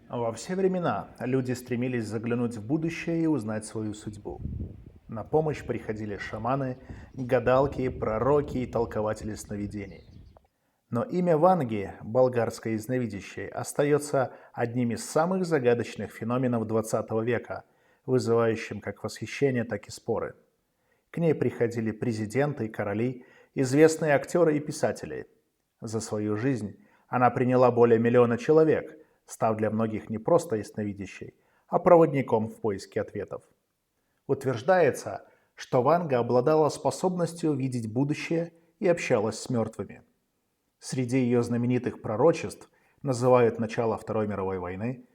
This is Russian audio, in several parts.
Во все времена люди стремились заглянуть в будущее и узнать свою судьбу. На помощь приходили шаманы, гадалки, пророки и толкователи сновидений. Но имя Ванги, болгарской ясновидящей, остается одним из самых загадочных феноменов XX века, вызывающим как восхищение, так и споры. К ней приходили президенты и короли, известные актеры и писатели. За свою жизнь она приняла более миллиона человек, став для многих не просто ясновидящей, а проводником в поиске ответов. Утверждается, что Ванга обладала способностью видеть будущее и общалась с мертвыми. Среди ее знаменитых пророчеств называют начало Второй мировой войны,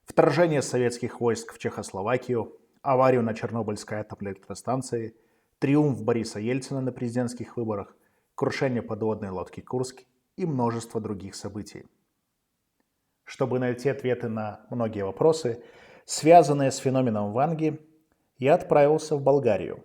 вторжение советских войск в Чехословакию, аварию на Чернобыльской атомной электростанции, триумф Бориса Ельцина на президентских выборах, крушение подводной лодки «Курск» и множество других событий. Чтобы найти ответы на многие вопросы, связанные с феноменом Ванги, я отправился в Болгарию.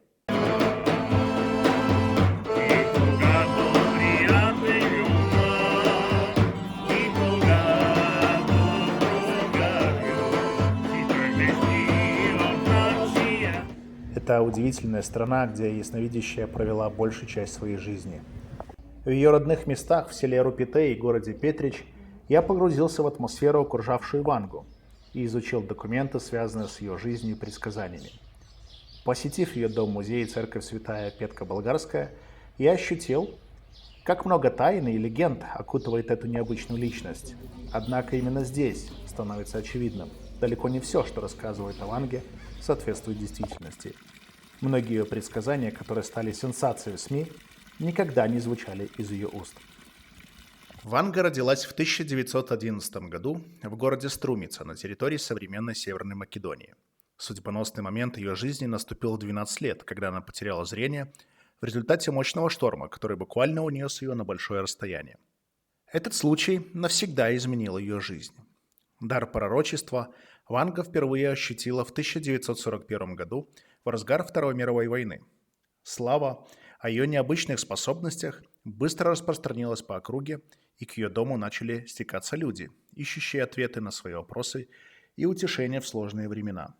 Это удивительная страна, где ясновидящая провела большую часть своей жизни. В ее родных местах, в селе Рупите и городе Петрич, я погрузился в атмосферу, окружавшую Вангу, и изучил документы, связанные с ее жизнью и предсказаниями. Посетив ее дом-музей и церковь Святая Петка Болгарская, я ощутил, как много тайн и легенд окутывает эту необычную личность. Однако именно здесь становится очевидным, далеко не все, что рассказывает о Ванге, соответствует действительности. Многие ее предсказания, которые стали сенсацией в СМИ, никогда не звучали из ее уст. Ванга родилась в 1911 году в городе Струмица на территории современной Северной Македонии. Судьбоносный момент ее жизни наступил в 12 лет, когда она потеряла зрение в результате мощного шторма, который буквально унес ее на большое расстояние. Этот случай навсегда изменил ее жизнь. Дар пророчества Ванга впервые ощутила в 1941 году в разгар Второй мировой войны. Слава о ее необычных способностях быстро распространилась по округе, и к ее дому начали стекаться люди, ищущие ответы на свои вопросы и утешение в сложные времена.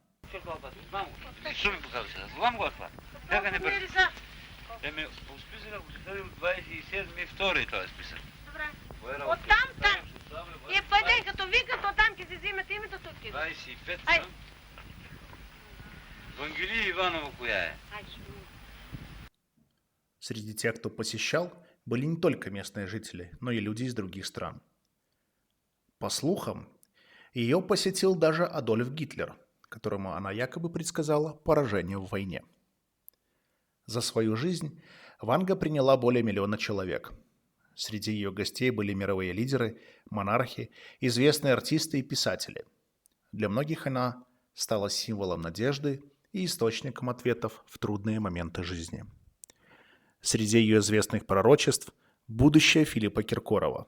Среди тех, кто посещал, были не только местные жители, но и люди из других стран. По слухам, ее посетил даже Адольф Гитлер, которому она якобы предсказала поражение в войне. За свою жизнь Ванга приняла более миллиона человек. Среди ее гостей были мировые лидеры, монархи, известные артисты и писатели. Для многих она стала символом надежды и источником ответов в трудные моменты жизни. Среди ее известных пророчеств – будущее Филиппа Киркорова.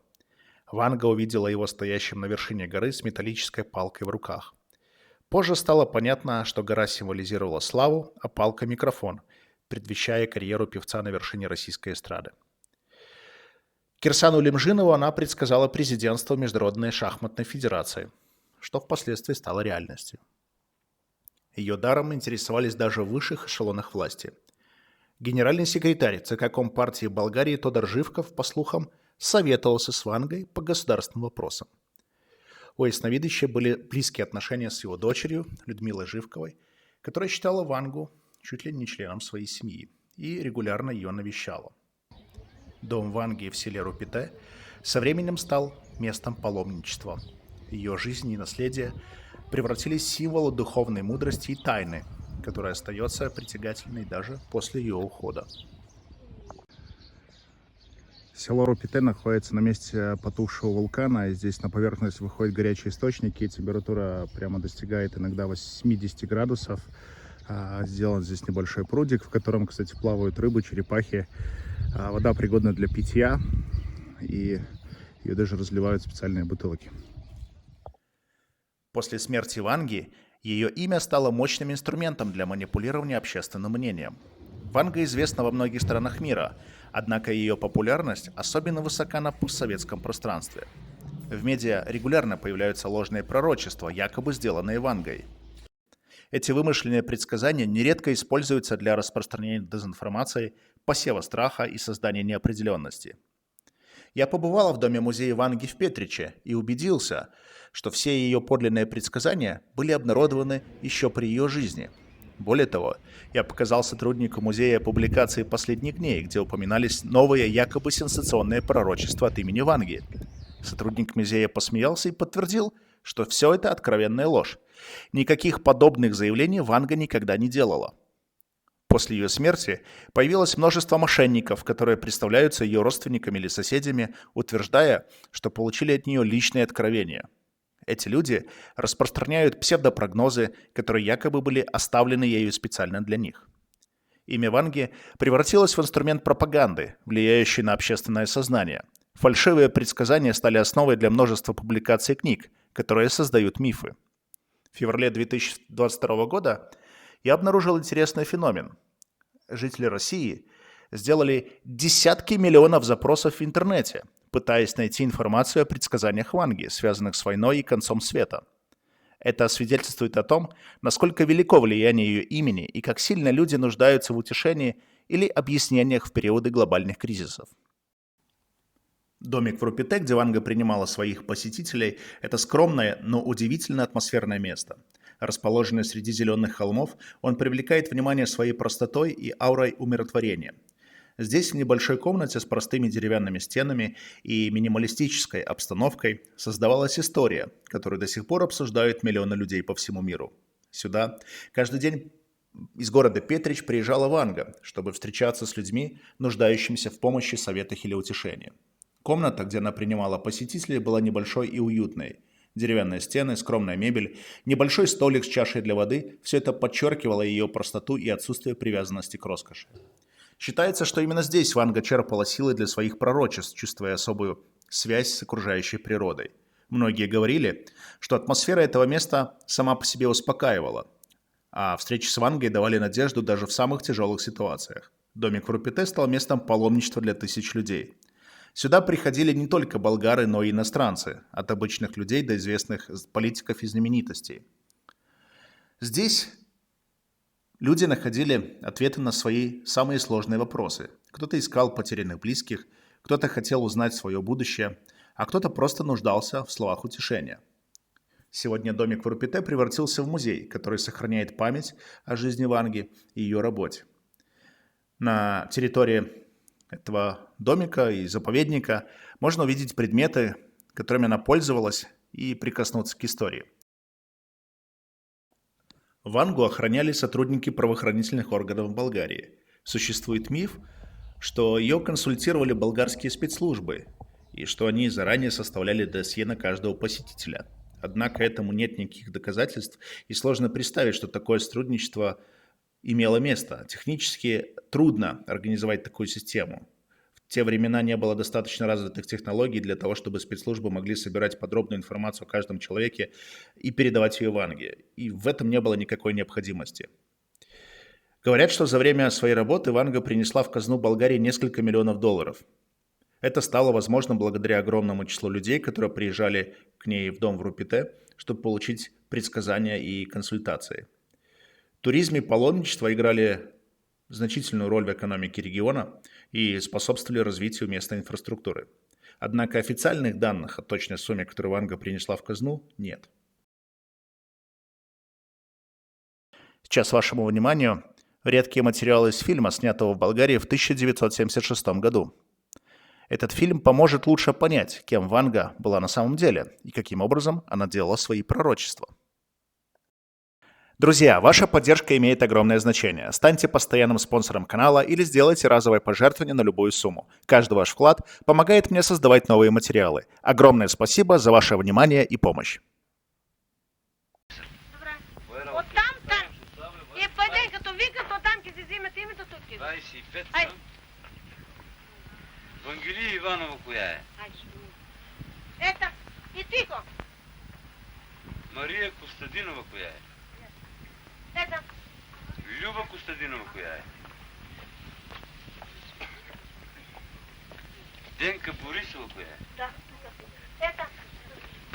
Ванга увидела его стоящим на вершине горы с металлической палкой в руках. Позже стало понятно, что гора символизировала славу, а палка – микрофон, предвещая карьеру певца на вершине российской эстрады. Кирсану Лемжинову она предсказала президентство Международной шахматной федерации, что впоследствии стало реальностью. Ее даром интересовались даже в высших эшелонах власти. Генеральный секретарь ЦК Компартии Болгарии Тодор Живков, по слухам, советовался с Вангой по государственным вопросам. У ясновидящей были близкие отношения с его дочерью Людмилой Живковой, которая считала Вангу чуть ли не членом своей семьи и регулярно ее навещала. Дом Ванги в селе Рупите со временем стал местом паломничества. Ее жизнь и наследие превратились в символы духовной мудрости и тайны, которая остается притягательной даже после ее ухода. Село Рупите находится на месте потухшего вулкана, и здесь на поверхность выходят горячие источники, и температура прямо достигает иногда 80 градусов. Сделан здесь небольшой прудик, в котором, кстати, плавают рыбы, черепахи. Вода пригодна для питья, и ее даже разливают в специальные бутылки. После смерти Ванги ее имя стало мощным инструментом для манипулирования общественным мнением. Ванга известна во многих странах мира, однако ее популярность особенно высока на постсоветском пространстве. В медиа регулярно появляются ложные пророчества, якобы сделанные Вангой. Эти вымышленные предсказания нередко используются для распространения дезинформации, посева страха и создания неопределенности. Я побывала в доме-музея Ванги в Петриче и убедился, что все ее подлинные предсказания были обнародованы еще при ее жизни. Более того, я показал сотруднику музея публикации последних дней, где упоминались новые якобы сенсационные пророчества от имени Ванги. Сотрудник музея посмеялся и подтвердил, что все это откровенная ложь. Никаких подобных заявлений Ванга никогда не делала. После ее смерти появилось множество мошенников, которые представляются ее родственниками или соседями, утверждая, что получили от нее личные откровения. Эти люди распространяют псевдопрогнозы, которые якобы были оставлены ею специально для них. Имя Ванги превратилось в инструмент пропаганды, влияющий на общественное сознание. Фальшивые предсказания стали основой для множества публикаций книг, которые создают мифы. В феврале 2022 года я обнаружил интересный феномен. Жители России сделали десятки миллионов запросов в интернете, пытаясь найти информацию о предсказаниях Ванги, связанных с войной и концом света. Это свидетельствует о том, насколько велико влияние ее имени и как сильно люди нуждаются в утешении или объяснениях в периоды глобальных кризисов. Домик в Рупите, где Ванга принимала своих посетителей, это скромное, но удивительно атмосферное место. Расположенный среди зеленых холмов, он привлекает внимание своей простотой и аурой умиротворения. Здесь, в небольшой комнате с простыми деревянными стенами и минималистической обстановкой, создавалась история, которую до сих пор обсуждают миллионы людей по всему миру. Сюда каждый день из города Петрич приезжала Ванга, чтобы встречаться с людьми, нуждающимися в помощи, советах или утешении. Комната, где она принимала посетителей, была небольшой и уютной. Деревянные стены, скромная мебель, небольшой столик с чашей для воды – все это подчеркивало ее простоту и отсутствие привязанности к роскоши. Считается, что именно здесь Ванга черпала силы для своих пророчеств, чувствуя особую связь с окружающей природой. Многие говорили, что атмосфера этого места сама по себе успокаивала, а встречи с Вангой давали надежду даже в самых тяжелых ситуациях. Домик в Рупите стал местом паломничества для тысяч людей. Сюда приходили не только болгары, но и иностранцы, от обычных людей до известных политиков и знаменитостей. Здесь люди находили ответы на свои самые сложные вопросы. Кто-то искал потерянных близких, кто-то хотел узнать свое будущее, а кто-то просто нуждался в словах утешения. Сегодня домик в Рупите превратился в музей, который сохраняет память о жизни Ванги и ее работе. На территории этого домика и заповедника можно увидеть предметы, которыми она пользовалась, и прикоснуться к истории. Вангу охраняли сотрудники правоохранительных органов Болгарии. Существует миф, что ее консультировали болгарские спецслужбы и что они заранее составляли досье на каждого посетителя. Однако этому нет никаких доказательств, и сложно представить, что такое сотрудничество имело место. Технически трудно организовать такую систему. В те времена не было достаточно развитых технологий для того, чтобы спецслужбы могли собирать подробную информацию о каждом человеке и передавать ее Ванге. И в этом не было никакой необходимости. Говорят, что за время своей работы Ванга принесла в казну Болгарии несколько миллионов долларов. Это стало возможным благодаря огромному числу людей, которые приезжали к ней в дом в Рупите, чтобы получить предсказания и консультации. Туризм и паломничество играли значительную роль в экономике региона и способствовали развитию местной инфраструктуры. Однако официальных данных о точной сумме, которую Ванга принесла в казну, нет. Сейчас вашему вниманию редкие материалы из фильма, снятого в Болгарии в 1976 году. Этот фильм поможет лучше понять, кем Ванга была на самом деле и каким образом она делала свои пророчества. Друзья, ваша поддержка имеет огромное значение. Станьте постоянным спонсором канала или сделайте разовое пожертвование на любую сумму. Каждый ваш вклад помогает мне создавать новые материалы. Огромное спасибо за ваше внимание и помощь. Вангелия Иванова коя е? Это и тихо. Мария Костадинова коя е? Это Люба Костадинова коя е? Денка Борисова коя е? да. Это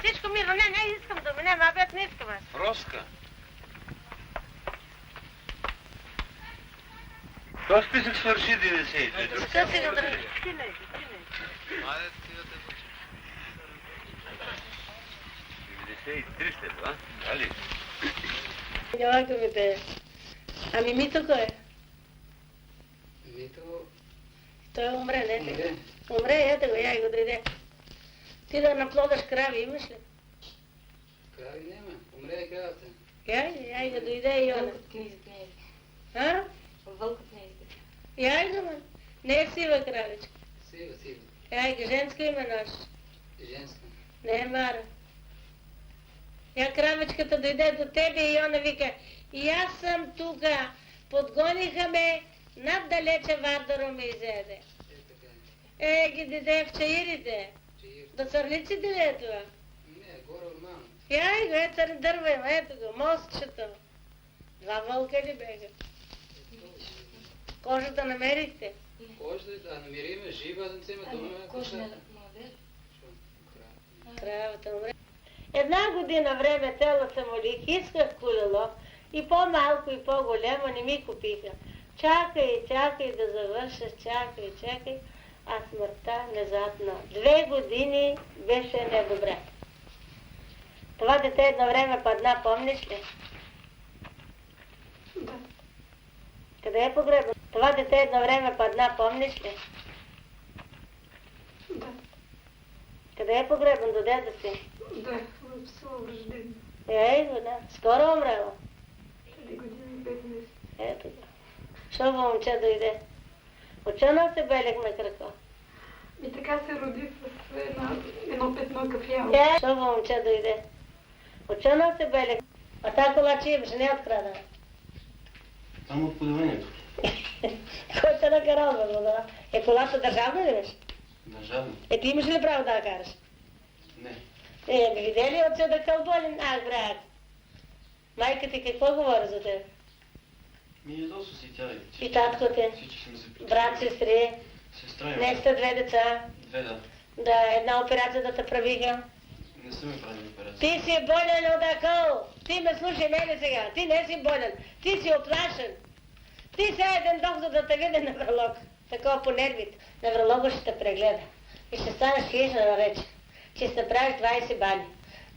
Всичко мирно. Не искам да минем, абет не искам аз. Проска. То списък свърши 93. Що си го държи? 93 сте, а? Дали? Йоака ми те. Ами Мито кой е? Мито Той умре, не? умре. Умре, ето го, я го дойде. Ти да наплодаш крави, имаш ли? Крави няма. Умре кравата. Я го дойде и она. Вълкът книзът не е. А? Вълкът не е. Я го, ман. Не е сива кравичка. Сива. Я го, женско име наш. Женска. Не е Мара. Я кравичката дойде до тебе и она вика, и аз съм тука, подгониха ме, наддалече Вардаро ме изеде. Така. Ги даде в чаирите. Чаир. Да църниците ли е това? Не, горе нормално. Я го, ето дърва има, ето го, мостчето. 2 вълка ли бега? Кожата намерихте? Кожа да намериме жива да вземе дома. Кожна младеж. Кравата умре. Една година време цяло се молих, исках колело и по-малко и по-голямо не ми купиха. Чакай да завърша, чакай, а смъртта внезапно. 2 години беше недобре. Това дете едно време падна, помниш ли? Да. Къде е погребан? Това дете едно време падна, помниш ли? Да. Къде е погребан до деда си? Да. В село Вражден. Го, да. Скоро умрело. Преди години 5 месеца. Ето го. Що момче дойде? Учено се белех на крако. И така се роди с едно петно кафяло. Що момче дойде? Учено се белех. А та кола че имаше, не е открадена. Там от подаването. Кой те накарал, бе, да? Колата държавна ли беше? Държавно. Ти имаш ли право да я караш? Не. Ме видели отсюда да кълболин? Ах, брат. Майка ти какво говори за теб? Ми ядосо си тя. И татко ти? Всички сме се Брат, сестри? Сестра Не има. сте 2 деца? 2 да. Да, една операция да те правиха. Не са ми правили операция. Ти си болен от акъл. Ти ме слушай мене сега. Ти не си болен. Ти си оплашен. Ти сега един доктор да те види невролог. Такова по нервите. Неврологът ще те прегледа. И ще станеш хищна вече. Ще се правиш 20 бани.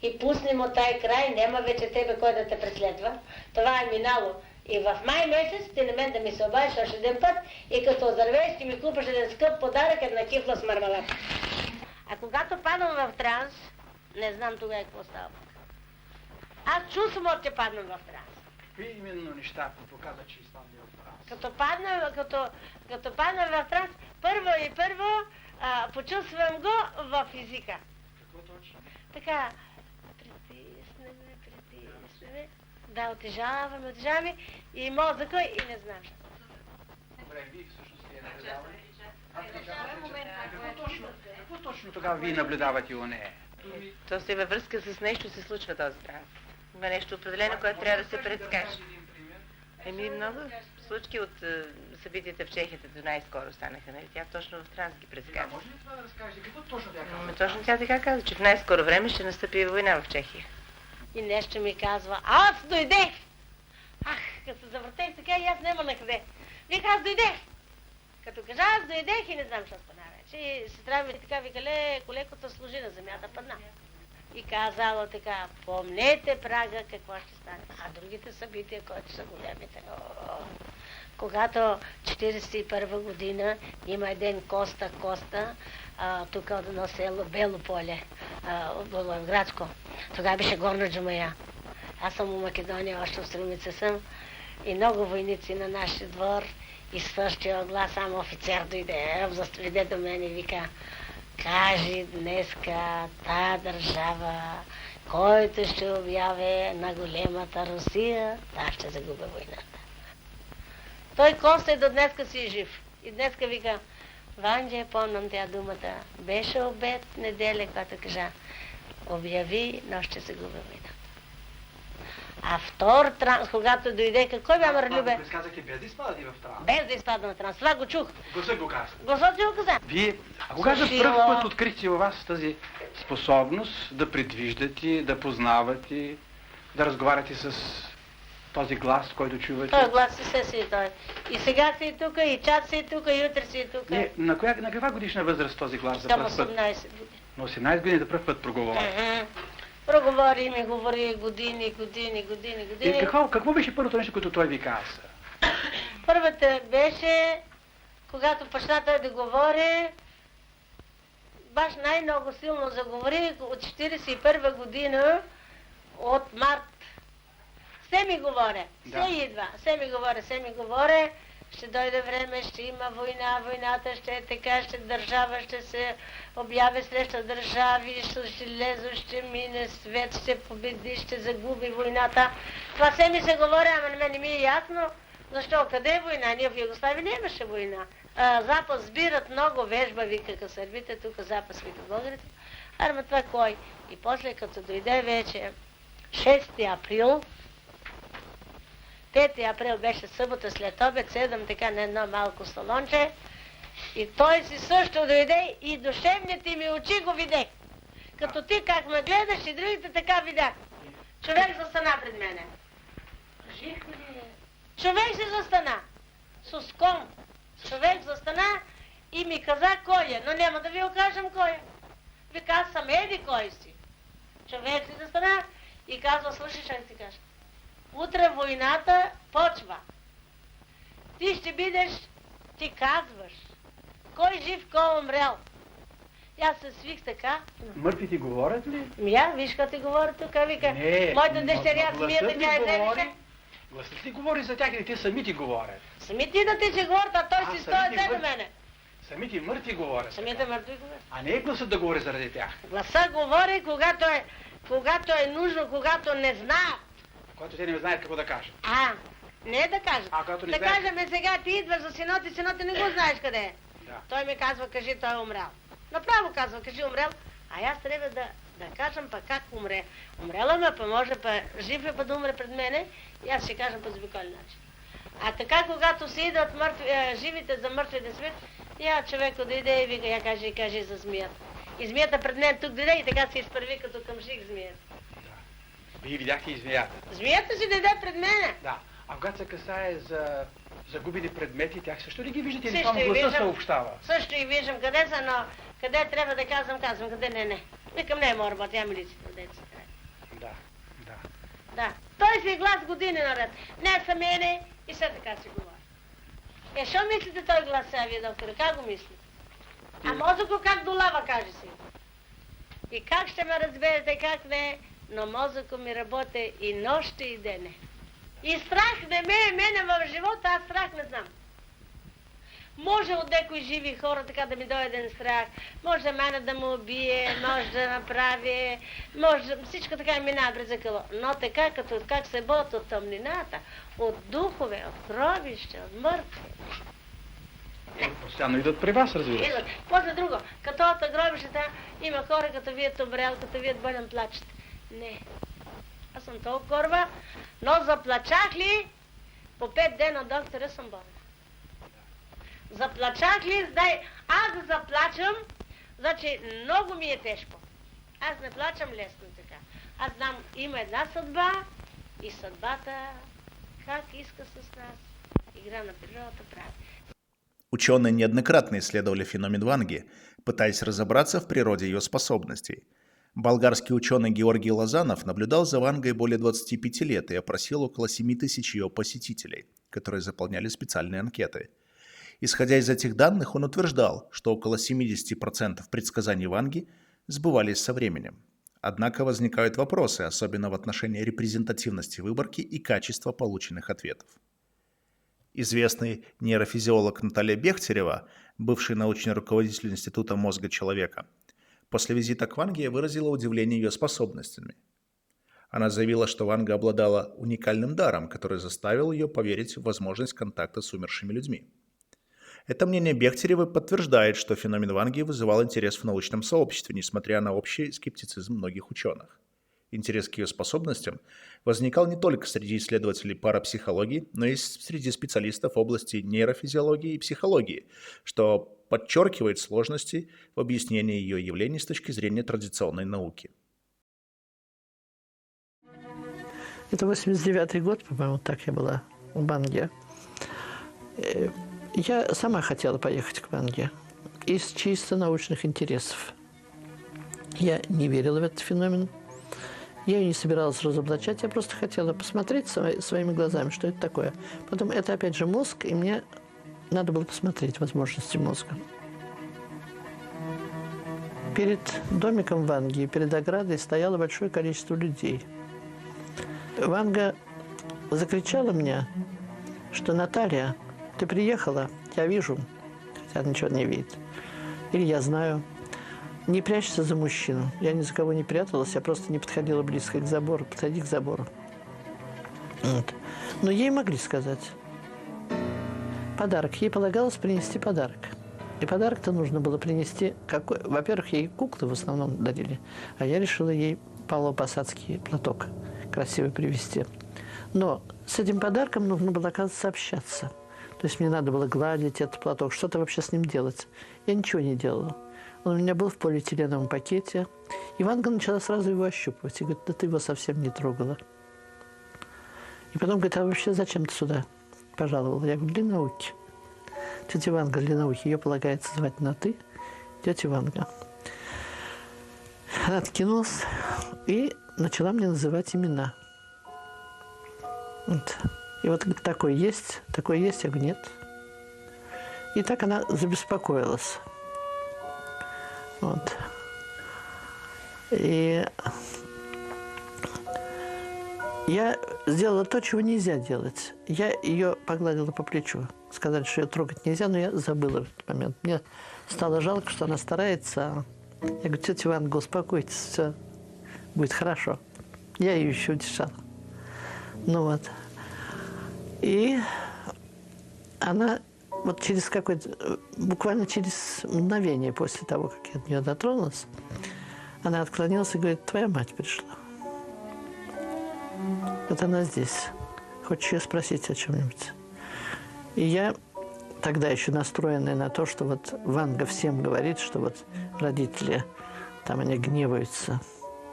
И пусни му тай край, няма вече тебе кой да те преследва. Това е минало. И в май месец ти на мен да ми се обадиш още един път и като озървеш ти ми купиш един скъп подарък, една кифла с мармелад. А когато падам в транс, не знам тогава какво става. Аз чувствам, че паднам в транс. Какви именно неща показват, че изпадне в транс? Като падна в транс, първо почувствам го в езика. Какво точно? Така, притисне. Да, отежаваме и мозъка и не знам. Добре, вие всъщност вие наблюдавате. Какво точно тогава вие наблюдавате у нея? То се във връзка с нещо се случва този транс. Има нещо определено, което трябва да се предскаже. Много случки от събитията в Чехията до най-скоро станаха, нали? Тя точно в транс ги предскаже. Може ли това да разкажете? Какво точно тя казва? Точно тя така каза, че в най-скоро време ще настъпи война в Чехия. И нещо ми казва, аз дойдех! Ах, като се завъртех така и аз няма на къде. Вика, аз дойдех! Като кажа, аз дойдех и не знам какво стана вече. И сестра ми така вика, лекото служи на земята, падна. И казала така, помнете прага какво ще стане. А другите събития, които са големите. Когато 1941 година има един Коста, тук от едно село Бело поле, Благоевградско. Тогава беше горна джумая. Аз съм в Македония, още в Струмица съм. И много войници на нашия двор. И с същия глас само офицер дойде до мен и вика, кажи днеска тая държава, който ще обяви на големата Русия, та ще загуби войната. Той Коста и до днеска си жив. И днеска вика, Ванджи, помням тя думата, беше обед неделя, когато кажа, обяви, но ще загуби войната. А втор транс, когато дойде, кой бе Мърлюбе? Казахте без да изпадате в транс. Без да изпадна в транс. Това го чух. Гласът го каза. Гласът ти го каза. Вие, а кога за Слушай, пръв ела. път открихте във вас тази способност да предвиждате, да познавате, да разговаряте с този глас, който чувате? Той глас си и той. И сега си тук, и чат си тук, и утре си тук. Не, на каква годишна възраст този глас за Към пръв път? 18 години. На 18 години за пръв път проговори. Проговори и ми говори години. И какво беше първото нещо, което той ви каза? Първата беше, когато почна той да говори, баш най-много силно заговори от 41 година, от март. Все ми говоря, Да. все ми говоря, ще дойде време, ще има война, войната ще е така, ще държава, ще се обяви срещу държави, ще лезе, ще мине свет, ще победи, ще загуби войната. Това все ми се говори, ама на мен не ми е ясно, защо, къде е война? Ние в Югославия нямаше война. Запад сбират много вежба, вика сърбите, тук Запад вика българите. Ама това кой? И после като дойде вече 6 април, 5 април беше събота след обед, 7 така на едно малко салонче. И той си също дойде и душевните ми очи го видех. Като ти как ме гледаш и другите така видях. Човек застана пред мене. Жив ли е? Човек си застана. С уском. Човек застана и ми каза кой е, но няма да ви окажем кой е. Вика, аз съм еди кой си. Човек си застана и казва, слушай, ще ти кажа. Утре войната почва. Ти ще бидеш, ти казваш. Кой жив, кой умрел. И аз се свих така. Мъртвите говорят ли? Виж като ти говори тук, вика. Не, Моята но дъщеря гласът смия ли така и говори? гледаше. Гласът ли говори за тях или те самите говорят? Самите да ти се говорят, а той А, си стои самите зад мъртви. мене. Самите мъртви говорят. Самите мъртви говорят. А не е гласът да говори заради тях. Гласа говори, когато е нужно, когато не знаят. Когато те не знаят какво да кажат. Не да кажат. А, когато не да знаят? кажем сега, ти идваш за синоти не го знаеш къде е. Да. Той ми казва, кажи, той е умрял. Направо казва, кажи, умрял. А аз трябва да кажем па как умре. Умрела ме, па може па жив е па да умре пред мене и аз ще кажем по заобиколен начин. А така, когато се идват живите за мъртвите свет, я човек дойде и вика, я кажи за змията. И змията пред мен тук дойде и така се изпърви като към жиг змията. Вие видяхте и змията. Змията си дойде пред мене. Да. А когато се касае за загубени предмети, тях също ли ги виждате или Също само и гласа виждам. съобщава? Също и виждам къде са, но къде трябва да казвам, къде не. Викам, не е моя работа, тя милицията, деца. Да, да. Да. Той си глас години наред. Не са мене и все така си говори. Що мислите той глас сега, вие, доктор? Как го мислите? А мозъко как до лава, каже си. И как ще ме разберете, как не, но мозъко ми работи и нощи и дене. И страх не мене в живота, аз страх не знам. Може от някои живи хора така да ми дойде един страх, може мене да му убие, може да направи, може всичко така минава през закъла. Но така, като как се бот от тъмнината, от духове, от гробища, от мъртви. Постоянно идват при вас, разбира се. Идват. После друго, като от гробищата има хора, като вият умрял, като вият болен, плачат. Не. Аз съм толкова корва, но заплачах ли, по 5 дена доктора съм болна. Заплачах ли, аз да заплачам, значи много ми е тежко. Аз не плачам лесно така. Аз знам, има една съдба и съдбата как иска с нас. Игра на природата прави. Ученые неоднократно исследовали феномен Ванги, пытаясь разобраться в природе ее способностей. Болгарский ученый Георгий Лозанов наблюдал за Вангой более 25 лет и опросил около 7 тысяч ее посетителей, которые заполняли специальные анкеты. Исходя из этих данных, он утверждал, что около 70% предсказаний Ванги сбывались со временем. Однако возникают вопросы, особенно в отношении репрезентативности выборки и качества полученных ответов. Известный нейрофизиолог Наталья Бехтерева, бывший научный руководитель Института мозга человека, после визита к Ванге выразила удивление ее способностями. Она заявила, что Ванга обладала уникальным даром, который заставил ее поверить в возможность контакта с умершими людьми. Это мнение Бехтеревой подтверждает, что феномен Ванги вызывал интерес в научном сообществе, несмотря на общий скептицизм многих ученых. Интерес к ее способностям возникал не только среди исследователей парапсихологии, но и среди специалистов в области нейрофизиологии и психологии, что подчеркивает сложности в объяснении ее явлений с точки зрения традиционной науки. Это 89-й год, по-моему, так я была в Банге. Я сама хотела поехать к Банге из чисто научных интересов. Я не верила в этот феномен. Я ее не собиралась разоблачать, я просто хотела посмотреть своими глазами, что это такое. Потом это опять же мозг, и мне надо было посмотреть возможности мозга. Перед домиком Ванги, перед оградой стояло большое количество людей. Ванга закричала мне, что «Наталья, ты приехала, я вижу», хотя ничего не видит. Или я знаю. Не прячься за мужчину. Я ни за кого не пряталась, я просто не подходила близко к забору. Подходи к забору. Вот. Но ей могли сказать. Подарок. Ей полагалось принести подарок. И подарок-то нужно было принести какой. Во-первых, ей куклы в основном дарили, а я решила ей павлово-посадский платок красивый привезти. Но с этим подарком нужно было, оказывается, общаться. То есть мне надо было гладить этот платок, что-то вообще с ним делать. Я ничего не делала. Он у меня был в полиэтиленовом пакете. И Ванга начала сразу его ощупывать. И говорит, да ты его совсем не трогала. И потом говорит, а вообще зачем ты сюда пожаловала? Я говорю, для науки. Тетя Ванга для науки. Ее полагается звать на «ты». Тетя Ванга. Она откинулась и начала мне называть имена. Вот. И вот говорит, такой есть. Я говорю, нет. И так она забеспокоилась. Вот. И я сделала то, чего нельзя делать. Я ее погладила по плечу. Сказали, что ее трогать нельзя, но я забыла в этот момент. Мне стало жалко, что она старается. Я говорю, тетя Ванга, успокойтесь, все будет хорошо. Я ее еще утешала. Ну вот. И она вот через какое-то, буквально через мгновение после того, как я от нее дотронулась, она отклонилась и говорит, твоя мать пришла. Вот она здесь. Хочешь ее спросить о чем-нибудь? И я, тогда еще настроенная на то, что вот Ванга всем говорит, что вот родители, там они гневаются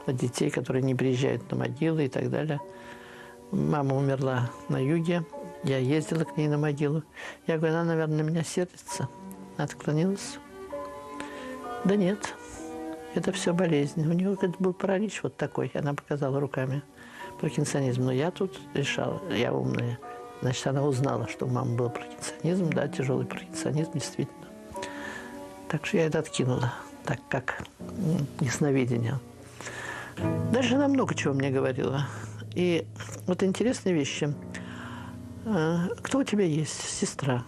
от детей, которые не приезжают на могилы и так далее. Мама умерла на юге, я ездила к ней на могилу. Я говорю, она, наверное, на меня сердится. Она отклонилась. Да нет, это все болезнь. У нее был паралич вот такой, она показала руками. Паркинсонизм. Но я тут решала, я умная. Значит, она узнала, что у мамы был паркинсонизм, да, тяжелый паркинсонизм, действительно. Так что я это откинула, так как ясновидение. Дальше она много чего мне говорила. И вот интересные вещи. Кто у тебя есть? Сестра.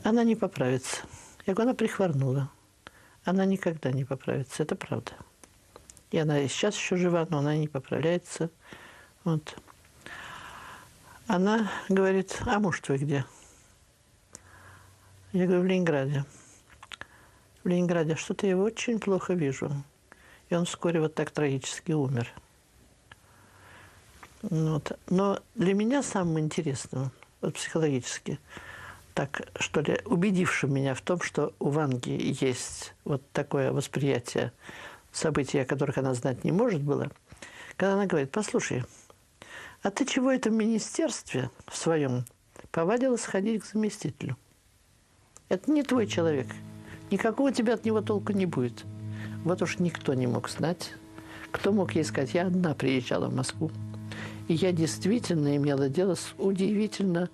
Она не поправится. Я говорю, она прихворнула. Она никогда не поправится, это правда. И она и сейчас еще жива, но она не поправляется. Вот. Она говорит, а муж твой где? Я говорю, в Ленинграде. В Ленинграде. Что-то я его очень плохо вижу. И он вскоре вот так трагически умер. Вот. Но для меня самым интересным, вот психологически, так, что ли, убедившим меня в том, что у Ванги есть вот такое восприятие событий, о которых она знать не может было, когда она говорит, послушай, а ты чего это в министерстве в своем повадилась ходить к заместителю? Это не твой человек. Никакого тебя от него толку не будет. Вот уж никто не мог знать. Кто мог ей сказать? Я одна приезжала в Москву. И я действительно имела дело с удивительно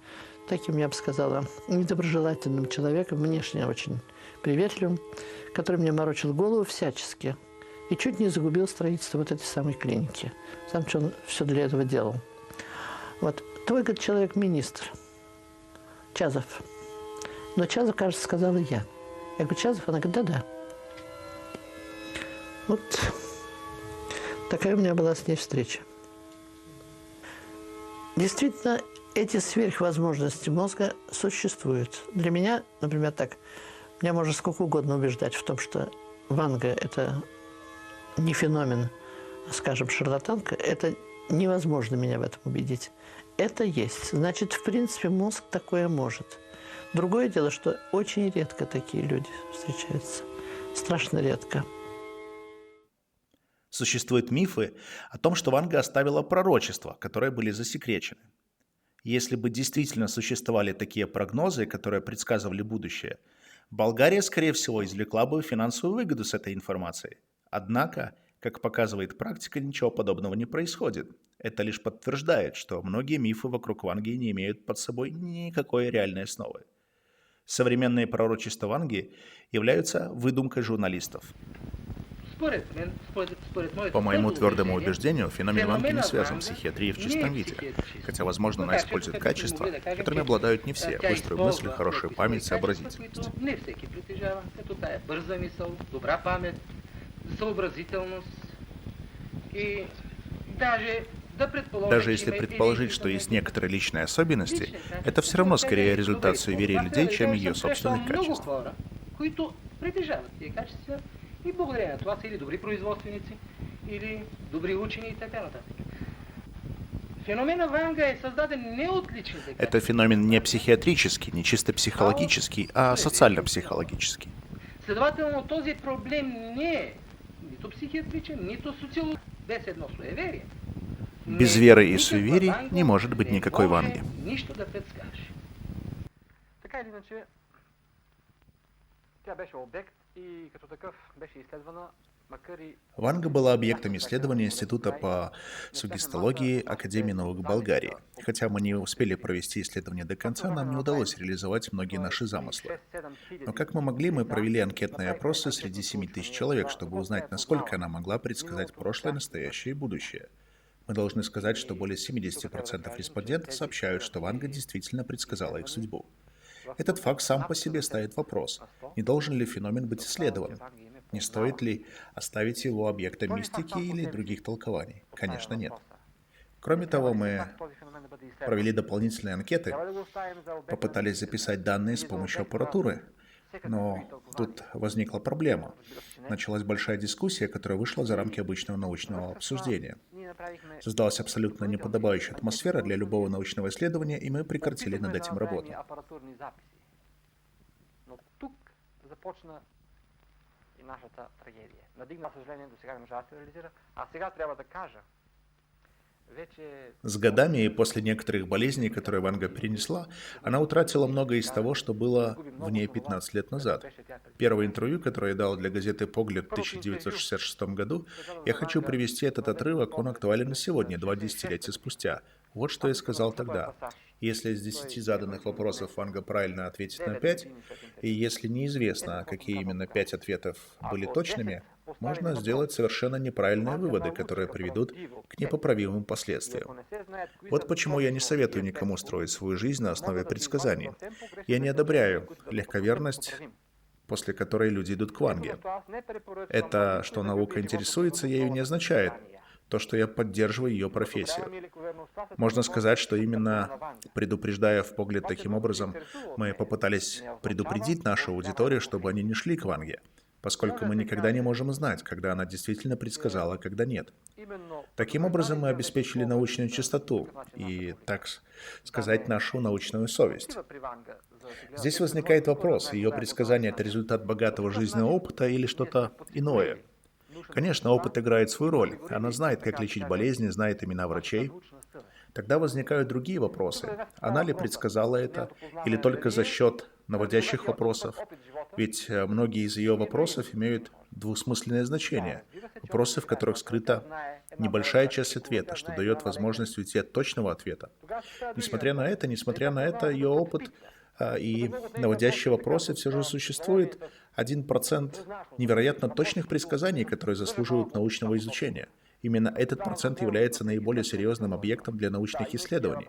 таким, я бы сказала, недоброжелательным человеком, внешне очень приветливым, который мне морочил голову всячески. И чуть не загубил строительство вот этой самой клиники. Сам что он все для этого делал. Вот. Твой, говорит, человек-министр. Чазов. Но Чазов, кажется, сказала я. Я говорю, Чазов? Она говорит, да-да. Вот такая у меня была с ней встреча. Действительно, эти сверхвозможности мозга существуют. Для меня, например, так, меня можно сколько угодно убеждать в том, что Ванга – это не феномен, скажем, шарлатанка, это невозможно меня в этом убедить. Это есть. Значит, в принципе, мозг такое может. Другое дело, что очень редко такие люди встречаются. Страшно редко. Существуют мифы о том, что Ванга оставила пророчества, которые были засекречены. Если бы действительно существовали такие прогнозы, которые предсказывали будущее, Болгария, скорее всего, извлекла бы финансовую выгоду с этой информацией. Однако, как показывает практика, ничего подобного не происходит. Это лишь подтверждает, что многие мифы вокруг Ванги не имеют под собой никакой реальной основы. Современные пророчества Ванги являются выдумкой журналистов. По моему твердому убеждению, феномен Ванги не связан с психиатрией в чистом виде, хотя, возможно, она использует качества, которыми обладают не все: быструю мысль, хорошую память, сообразительность. Даже если предположить, что есть некоторые личные особенности, это все равно скорее результат суеверия людей, чем ее собственных качеств. И благодарение на това са или добри производственици, или добри учени и така нататък. Феноменът Ванга е създаден не от личните качества. Это феномен не психиатрический, не чисто психологический, а социально-психологический. Следователно, този проблем не е нито психиатричен, нито социологический, без едно суеверие. Без веры и суеверий не может быть никакой Ванги. Нищо да предскаже. Така или иначе, тя беше обект и като такъв беше изследвана, макар и... Ванга была объектом исследования Института по сугестологии Академии наук Болгарии. Хотя мы не успели провести исследование до конца, нам не удалось реализовать многие наши замыслы. Но как мы могли, мы провели анкетные опросы среди 7000 человек, чтобы узнать, насколько она могла предсказать прошлое, настоящее и будущее. Мы должны сказать, что более 70% респондентов сообщают, что Ванга действительно предсказала их судьбу. Этот факт сам по себе ставит вопрос, не должен ли феномен быть исследован, не стоит ли оставить его объектом мистики или других толкований. Конечно, нет. Кроме того, мы провели дополнительные анкеты, попытались записать данные с помощью аппаратуры, но тут возникла проблема. Началась большая дискуссия, которая вышла за рамки обычного научного обсуждения. Создалась абсолютно неподобающая атмосфера для любого научного исследования, и мы прекратили над этим работу. Но тук започна и нашата трагедия. Надигна, за съжаление, до сега не можа да се реализира, а сега трябва да кажа. С годами и после некоторых болезней, которые Ванга перенесла, она утратила многое из того, что было в ней 15 лет назад. Первое интервью, которое я дал для газеты «Погляд» в 1966 году, я хочу привести этот отрывок, он актуален и сегодня, 2 десятилетия спустя. Вот что я сказал тогда. Если из 10 заданных вопросов Ванга правильно ответит на 5, и если неизвестно, какие именно 5 ответов были точными, можно сделать совершенно неправильные выводы, которые приведут к непоправимым последствиям. Вот почему я не советую никому строить свою жизнь на основе предсказаний. Я не одобряю легковерность, после которой люди идут к Ванге. Это, что наука интересуется ею, не означает то, что я поддерживаю ее профессию. Можно сказать, что именно предупреждая в погляд таким образом, мы попытались предупредить нашу аудиторию, чтобы они не шли к Ванге, поскольку мы никогда не можем знать, когда она действительно предсказала, а когда нет. Таким образом, мы обеспечили научную чистоту и, так сказать, нашу научную совесть. Здесь возникает вопрос, ее предсказание – это результат богатого жизненного опыта или что-то иное? Конечно, опыт играет свою роль. Она знает, как лечить болезни, знает имена врачей. Тогда возникают другие вопросы. Она ли предсказала это, или только за счет наводящих вопросов? Ведь многие из ее вопросов имеют двусмысленное значение. Вопросы, в которых скрыта небольшая часть ответа, что дает возможность уйти от точного ответа. Несмотря на это, ее опыт и наводящие вопросы все же существует 1% невероятно точных предсказаний, которые заслуживают научного изучения. Именно этот процент является наиболее серьезным объектом для научных исследований.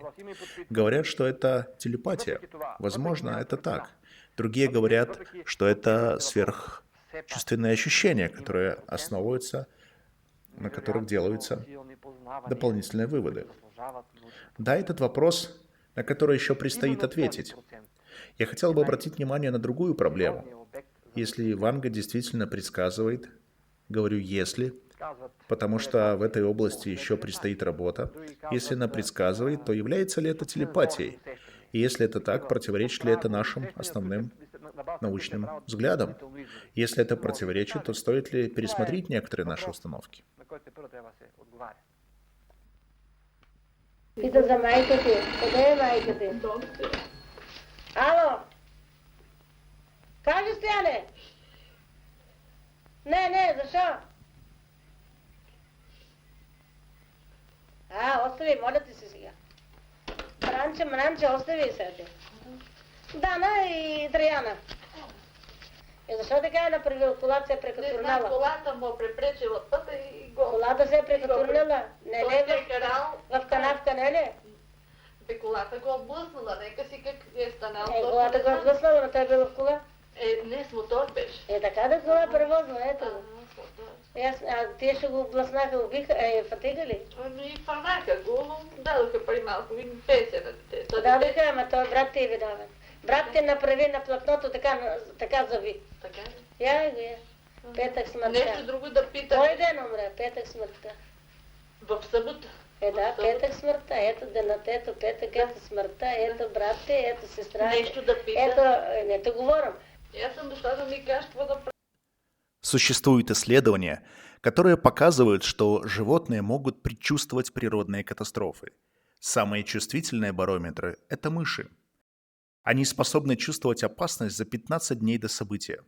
Говорят, что это телепатия. Возможно, это так. Другие говорят, что это сверхчувственные ощущения, которые основываются, на которых делаются дополнительные выводы. Да, этот вопрос, на который еще предстоит ответить. Я хотел бы обратить внимание на другую проблему. Если Ванга действительно предсказывает, говорю «если», потому что в этой области еще предстоит работа. Если она предсказывает, то является ли это телепатией? И если это так, противоречит ли это нашим основным научным взглядам? Если это противоречит, то стоит ли пересмотреть некоторые наши установки? Пита за майка ти. Къде е майка ти? Ало? Кажи, Стояне! Не, защо? Остави, моля ти се сега. Мранче, остави сега ти. Дана и Траяна. Защо така е направил? Колата се е прекатурнала. Колата му препречила пътя и го... Колата се е прекатурнала. Не Той е е карал... в канавка, не ли? Бе, колата го облъснала, нека си как е станал. Колата го облъснала, но той е бил в кола. Не, с мотор беше. Така да кола превозна, ето. С мотор. Тия ще го облъснаха, убиха, фатига ли? Ами фанаха го, дадоха преди малко и пенсия на детето. Дадоха, ама той брат ти е виновен. Брат ти направи на платното така зави. Така ли? Я го е. Петък смъртта. Нещо друго да питам. Кой ден умре? Петък смъртта. В събота. Да, петък смъртта. Ето денът, ето петък, ето смъртта, ето брат ти, ето сестра. Нещо да питам. Ето говорим. Аз съм дошла да ми кажеш какво да правя. Существуют исследования, которые показывают, что животные могут предчувствовать природные катастрофы. Самые чувствительные барометры – это мыши. Они способны чувствовать опасность за 15 дней до события.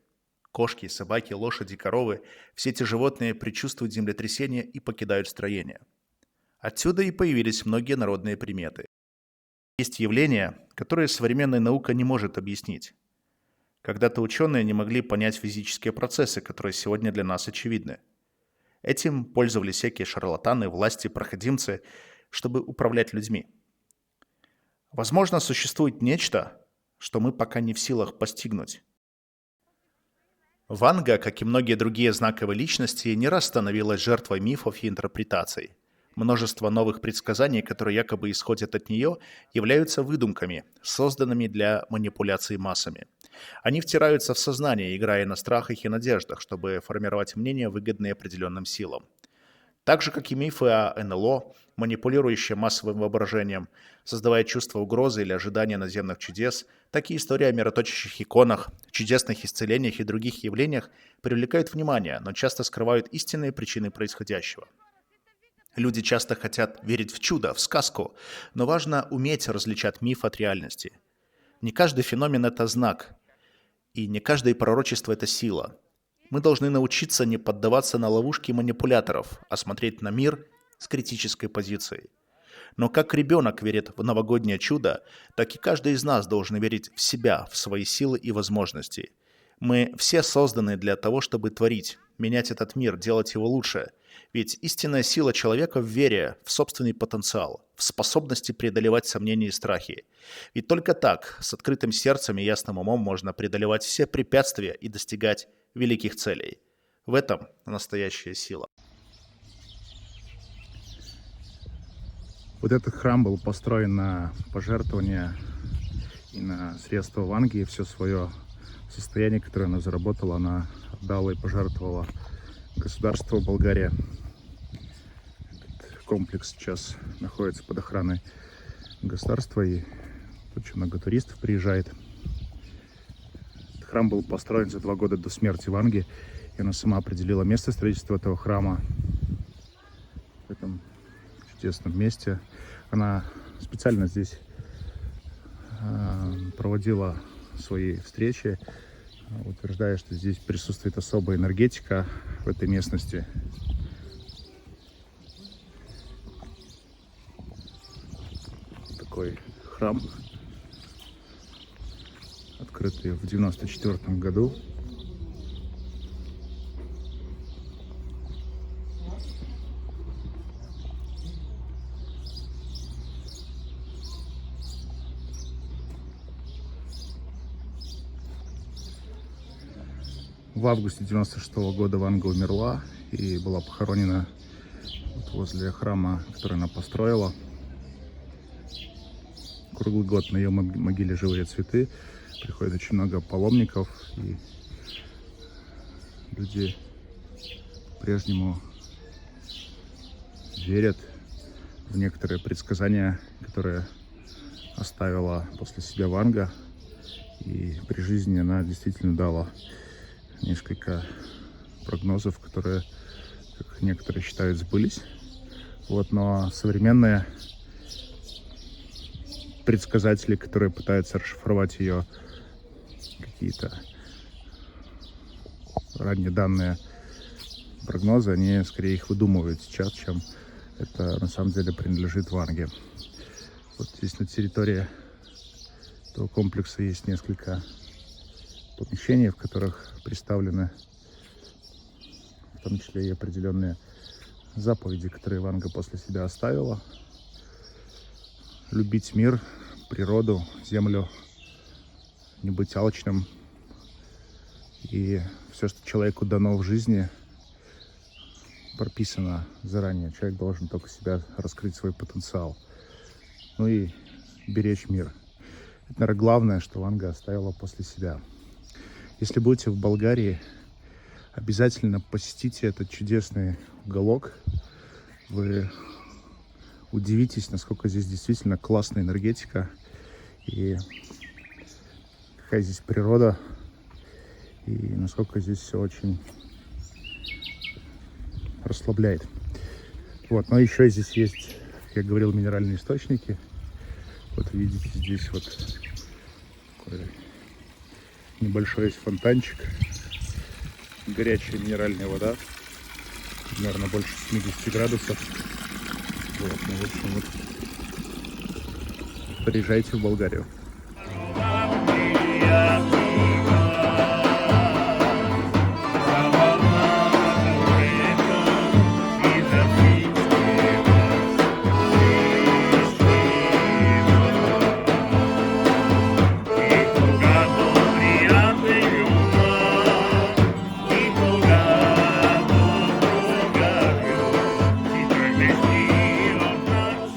Кошки, собаки, лошади, коровы – все эти животные предчувствуют землетрясение и покидают строение. Отсюда и появились многие народные приметы. Есть явления, которые современная наука не может объяснить. Когда-то ученые не могли понять физические процессы, которые сегодня для нас очевидны. Этим пользовались всякие шарлатаны, власти, проходимцы, чтобы управлять людьми. Возможно, существует нечто, что мы пока не в силах постигнуть. Ванга, как и многие другие знаковые личности, не раз становилась жертвой мифов и интерпретаций. Множество новых предсказаний, которые якобы исходят от нее, являются выдумками, созданными для манипуляции массами. Они втираются в сознание, играя на страхах и надеждах, чтобы формировать мнения, выгодные определенным силам. Так же, как и мифы о НЛО, манипулирующие массовым воображением, создавая чувство угрозы или ожидания наземных чудес, так и истории о мироточащих иконах, чудесных исцелениях и других явлениях привлекают внимание, но часто скрывают истинные причины происходящего. Люди часто хотят верить в чудо, в сказку, но важно уметь различать миф от реальности. Не каждый феномен – это знак, и не каждое пророчество – это сила. Мы должны научиться не поддаваться на ловушки манипуляторов, а смотреть на мир с критической позицией. Но как ребенок верит в новогоднее чудо, так и каждый из нас должен верить в себя, в свои силы и возможности. Мы все созданы для того, чтобы творить, менять этот мир, делать его лучше. Ведь истинная сила человека в вере, в собственный потенциал, в способности преодолевать сомнения и страхи. Ведь только так, с открытым сердцем и ясным умом можно преодолевать все препятствия и достигать великих целей. В этом настоящая сила. Вот этот храм был построен на пожертвования и на средства Ванги, и все свое состояние, которое она заработала, она отдала и пожертвовала государству Болгария. Этот комплекс сейчас находится под охраной государства, и очень много туристов приезжает. Этот храм был построен за 2 года до смерти Ванги, и она сама определила место строительства этого храма в этом чудесном месте. Она специально здесь проводила свои встречи, утверждая, что здесь присутствует особая энергетика в этой местности. Такой храм, открытый в 1994 году. В августе 1996 года Ванга умерла и была похоронена возле храма, который она построила. Круглый год на ее могиле живые цветы. Приходит очень много паломников, и люди по-прежнему верят в некоторые предсказания, которые оставила после себя Ванга. И при жизни она действительно дала несколько прогнозов, которые, как некоторые считают, сбылись. Вот, но современные предсказатели, которые пытаются расшифровать ее какие-то ранее данные прогнозы, они скорее их выдумывают сейчас, чем это на самом деле принадлежит Ванге. Вот здесь на территории этого комплекса есть несколько помещений, в которых представлены в том числе и определенные заповеди, которые Ванга после себя оставила. Любить мир, природу, землю, не быть алчным. И все, что человеку дано в жизни, прописано заранее. Человек должен только себя раскрыть свой потенциал. Ну и беречь мир. Это, наверное, главное, что Ванга оставила после себя. Если будете в Болгарии, обязательно посетите этот чудесный уголок. Вы удивитесь, насколько здесь действительно классная энергетика и какая здесь природа, и насколько здесь все очень расслабляет. Вот, но еще здесь есть, как я говорил, минеральные источники. Вот видите, здесь вот такой небольшой есть фонтанчик, горячая минеральная вода, примерно больше 70 градусов. Вот, ну, в общем, вот, приезжайте в Болгарию.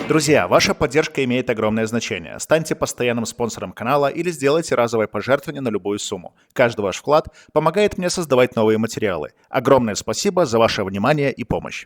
Друзья, ваша поддержка имеет огромное значение. Станьте постоянным спонсором канала или сделайте разовое пожертвование на любую сумму. Каждый ваш вклад помогает мне создавать новые материалы. Огромное спасибо за ваше внимание и помощь.